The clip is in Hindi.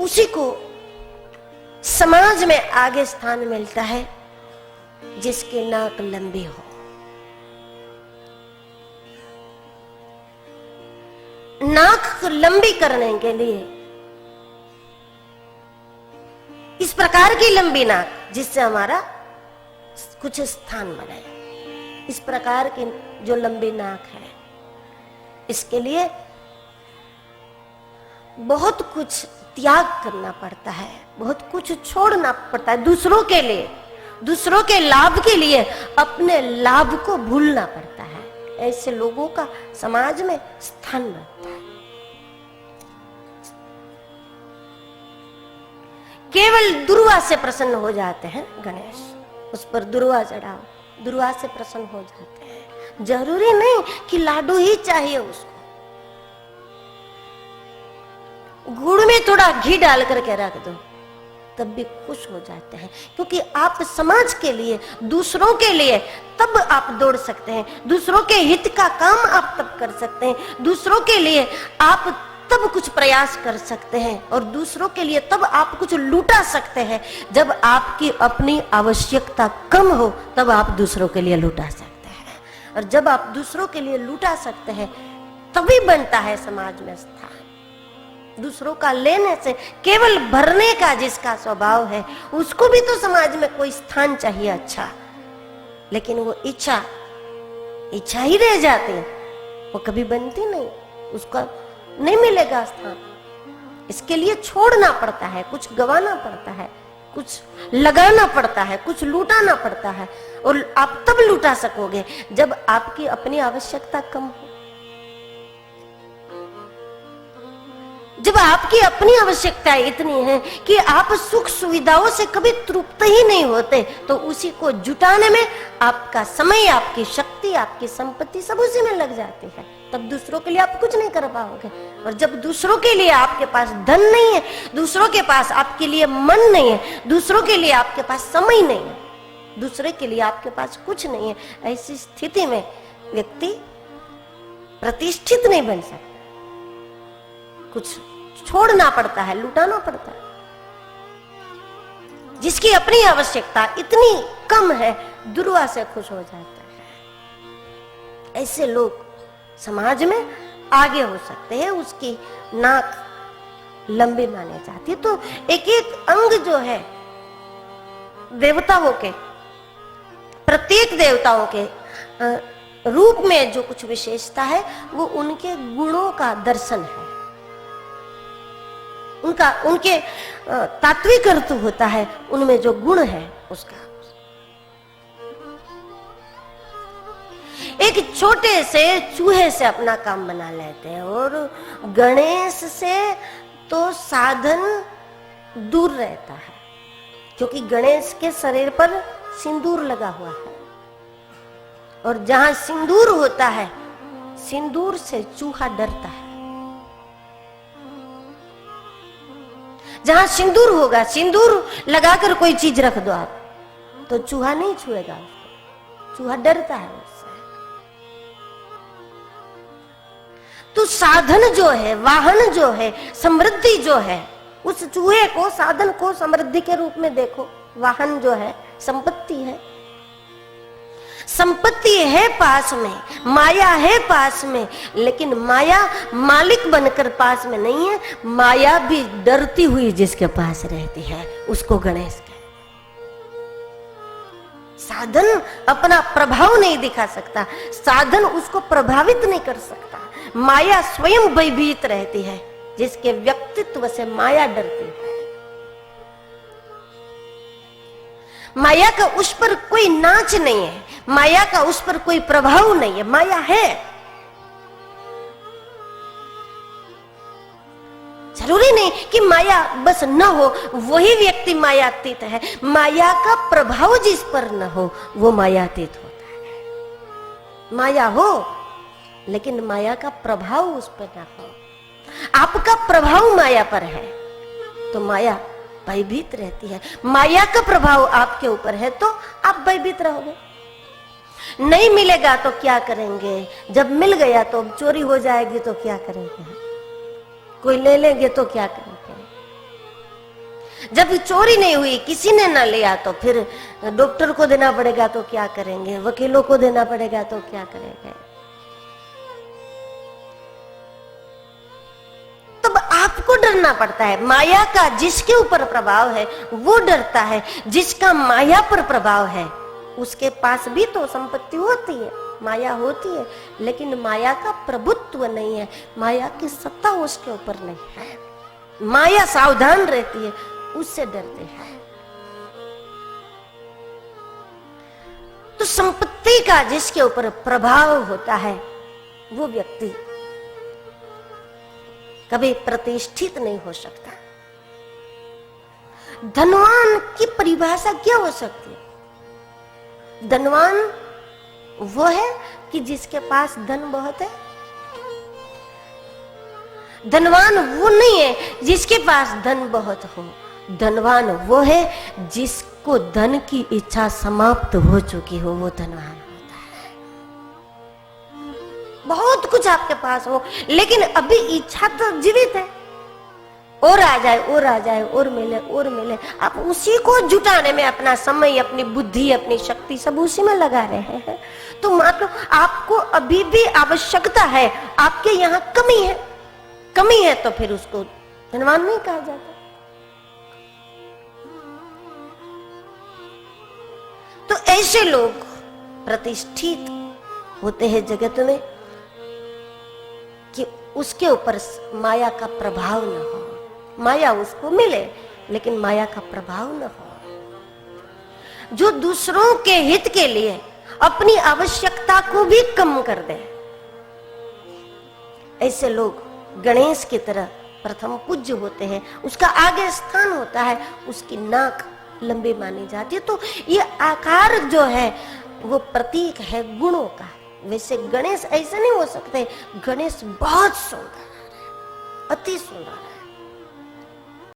उसी को समाज में आगे स्थान मिलता है जिसकी नाक लंबी हो। नाक लंबी करने के लिए इस प्रकार की लंबी नाक जिससे हमारा कुछ स्थान बने, इस प्रकार की जो लंबी नाक है, इसके लिए बहुत कुछ त्याग करना पड़ता है, बहुत कुछ छोड़ना पड़ता है दूसरों के लिए, दूसरों के लाभ के लिए अपने लाभ को भूलना पड़ता है। ऐसे लोगों का समाज में स्थान रहता है। केवल दुर्वा से प्रसन्न हो जाते हैं गणेश, उस पर दुर्वा चढ़ाओ, दुर्वा से प्रसन्न हो जाते हैं। जरूरी नहीं कि लाडू ही चाहिए उसको, गुड़ में थोड़ा घी डाल करके रख दो तब भी खुश हो जाते हैं, क्योंकि आप समाज के लिए, दूसरों के लिए तब आप दौड़ सकते हैं, दूसरों के हित का काम आप तब कर सकते हैं, दूसरों के लिए आप तब कुछ प्रयास कर सकते हैं, और दूसरों के लिए तब आप कुछ लूटा सकते हैं। जब आपकी अपनी आवश्यकता कम हो तब आप दूसरों के लिए लूटा सकते हैं, और जब आप दूसरों के लिए लूटा सकते हैं तभी बनता है समाज में स्थान। दूसरों का लेने से, केवल भरने का जिसका स्वभाव है उसको भी तो समाज में कोई स्थान चाहिए अच्छा, लेकिन वो इच्छा ही रह जाती, वो कभी बनती नहीं, उसका नहीं मिलेगा स्थान। इसके लिए छोड़ना पड़ता है, कुछ गंवाना पड़ता है, कुछ लगाना पड़ता है, कुछ लूटाना पड़ता है, और आप तब लूटा सकोगे जब आपकी अपनी आवश्यकता कम हो। जब आपकी अपनी आवश्यकता इतनी है कि आप सुख सुविधाओं से कभी तृप्त ही नहीं होते, तो उसी को जुटाने में आपका समय, आपकी शक्ति, आपकी संपत्ति सब उसी में लग जाती है। तब दूसरों के लिए आप कुछ नहीं कर पाओगे। और जब दूसरों के लिए आपके पास धन नहीं है, दूसरों के पास आपके लिए मन नहीं है, दूसरों के लिए आपके पास समय नहीं है, दूसरे के लिए आपके पास कुछ नहीं है, ऐसी स्थिति में व्यक्ति प्रतिष्ठित नहीं बन सकता। कुछ छोड़ना पड़ता है, लुटाना पड़ता है। जिसकी अपनी आवश्यकता इतनी कम है, दुर्वा से खुश हो जाता है। ऐसे लोग समाज में आगे हो सकते हैं, उसकी नाक लंबी मानी जाती है। तो एक एक अंग जो है देवताओं के, प्रत्येक देवताओं के रूप में जो कुछ विशेषता है वो उनके गुणों का दर्शन है, उनके तात्विक अर्थ होता है, उनमें जो गुण है उसका। एक छोटे से चूहे से अपना काम बना लेते हैं, और गणेश से तो साधन दूर रहता है, क्योंकि गणेश के शरीर पर सिंदूर लगा हुआ है, और जहां सिंदूर होता है, सिंदूर से चूहा डरता है। जहां सिंदूर होगा, सिंदूर लगाकर कोई चीज रख दो आप, तो चूहा नहीं छुएगा उसको, चूहा डरता है उससे। तो साधन जो है, वाहन जो है, समृद्धि जो है, उस चूहे को, साधन को समृद्धि के रूप में देखो। वाहन जो है संपत्ति है, संपत्ति है पास में, माया है पास में, लेकिन माया मालिक बनकर पास में नहीं है, माया भी डरती हुई जिसके पास रहती है उसको गणेश कहते हैं। साधन अपना प्रभाव नहीं दिखा सकता, साधन उसको प्रभावित नहीं कर सकता, माया स्वयं भयभीत रहती है, जिसके व्यक्तित्व से माया डरती है। माया का उस पर कोई नाच नहीं है, माया का उस पर कोई प्रभाव नहीं है, माया है। जरूरी नहीं कि माया बस न हो, वही व्यक्ति मायातीत है। माया का प्रभाव जिस पर न हो वो मायातीत होता है। माया हो लेकिन माया का प्रभाव उस पर न हो। आपका प्रभाव माया पर है तो माया भयभीत रहती है, माया का प्रभाव आपके ऊपर है तो आप भयभीत रहोगे। नहीं मिलेगा तो क्या करेंगे, जब मिल गया तो चोरी हो जाएगी तो क्या करेंगे, कोई ले लेंगे तो क्या करेंगे। जब चोरी नहीं हुई, किसी ने ना लिया, तो फिर डॉक्टर को देना पड़ेगा तो क्या करेंगे, वकीलों को देना पड़ेगा तो क्या करेंगे। तब आपको डरना पड़ता है। माया का जिसके ऊपर प्रभाव है वो डरता है, जिसका माया पर प्रभाव है उसके पास भी तो संपत्ति होती है, माया होती है, लेकिन माया का प्रभुत्व नहीं है, माया की सत्ता उसके ऊपर नहीं है। माया सावधान रहती है, उससे डरते हैं। तो संपत्ति का जिसके ऊपर प्रभाव होता है वो व्यक्ति कभी प्रतिष्ठित नहीं हो सकता। धनवान की परिभाषा क्या हो सकती है? धनवान वो है कि जिसके पास धन बहुत है। धनवान वो नहीं है जिसके पास धन बहुत हो। धनवान वो है जिसको धन की इच्छा समाप्त हो चुकी हो, वो धनवान होता है। बहुत कुछ आपके पास हो लेकिन अभी इच्छा तो जीवित है, और आ जाए और आ जाए और मिले और मिले, आप उसी को जुटाने में अपना समय, अपनी बुद्धि, अपनी शक्ति सब उसी में लगा रहे हैं। तो मात्र आपको अभी भी आवश्यकता है, आपके यहाँ कमी है तो फिर उसको धनवान नहीं कहा जाता। तो ऐसे लोग प्रतिष्ठित होते हैं जगत में कि उसके ऊपर माया का प्रभाव न हो, माया उसको मिले लेकिन माया का प्रभाव न हो। जो दूसरों के हित के लिए अपनी आवश्यकता को भी कम कर दे, ऐसे लोग गणेश की तरह प्रथम पूज्य होते हैं। उसका आगे स्थान होता है, उसकी नाक लंबी मानी जाती है। तो ये आकार जो है वो प्रतीक है गुणों का। वैसे गणेश ऐसे नहीं हो सकते। गणेश बहुत सुंदर है, अति सुंदर है।